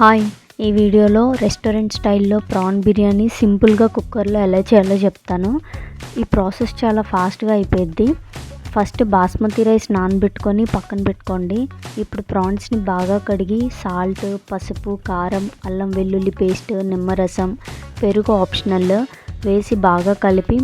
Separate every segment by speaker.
Speaker 1: Hi, ఈ వీడియోలో restaurant స్టైల్లో ప్రాన్ బిర్యానీ సింపుల్గా కుక్కర్లో ఎలా చేయాలో చెప్తాను. ఈ ప్రాసెస్ చాలా ఫాస్ట్గా అయిపోద్ది. ఫస్ట్ బాస్మతి రైస్ నానబెట్టుకొని పక్కన పెట్టుకోండి. ఇప్పుడు ప్రాన్స్ని బాగా కడిగి సాల్ట్, పసుపు, కారం, అల్లం వెల్లుల్లి పేస్ట్, నిమ్మరసం, పెరుగు ఆప్షనల్ వేసి బాగా కలిపి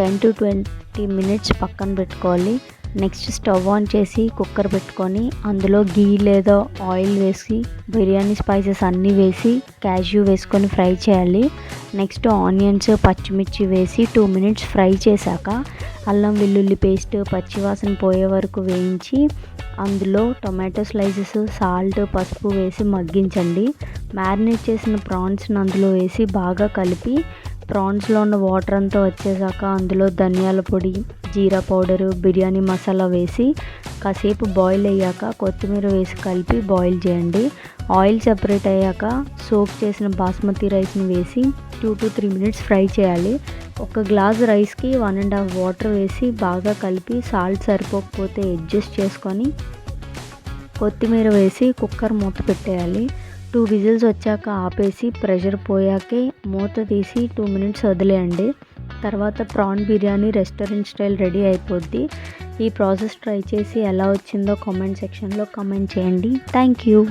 Speaker 1: 10 to 20 minutes పక్కన పెట్టుకోవాలి. నెక్స్ట్ స్టవ్ ఆన్ చేసి కుక్కర్ పెట్టుకొని అందులో గీ లేదా ఆయిల్ వేసి బిర్యానీ స్పైసెస్ అన్నీ వేసి క్యాష్యూ వేసుకొని ఫ్రై చేయాలి. నెక్స్ట్ ఆనియన్స్, పచ్చిమిర్చి వేసి 2 minutes ఫ్రై చేశాక అల్లం వెల్లుల్లి పేస్ట్ పచ్చివాసన పోయే వరకు వేయించి అందులో టొమాటో స్లైసెస్, సాల్ట్, పసుపు వేసి మగ్గించండి. మ్యారినేట్ చేసిన ప్రాన్స్ని అందులో వేసి బాగా కలిపి ప్రాన్స్లో ఉన్న వాటర్ అంతా వచ్చేసాక అందులో ధనియాల పొడి, జీరా పౌడరు, బిర్యానీ మసాలా వేసి కాసేపు బాయిల్ అయ్యాక కొత్తిమీర వేసి కలిపి బాయిల్ చేయండి. ఆయిల్ సెపరేట్ అయ్యాక సోక్ చేసిన బాస్మతి రైస్ని వేసి 2 to 3 minutes ఫ్రై చేయాలి. ఒక గ్లాస్ రైస్కి 1.5 వాటర్ వేసి బాగా కలిపి సాల్ట్ సరిపోకపోతే అడ్జస్ట్ చేసుకొని కొత్తిమీర వేసి కుక్కర్ మూత పెట్టేయాలి. 2 విజిల్స్ వచ్చాక ఆపేసి ప్రెషర్ పోయాకే మూత తీసి 2 minutes వదిలేయండి. తర్వాత prawn biryani restaurant style ready అయిపోద్ది. ఈ ప్రాసెస్ ట్రై చేసి ఎలా వచ్చిందో కామెంట్ సెక్షన్లో కామెంట్ చేయండి. Thank you.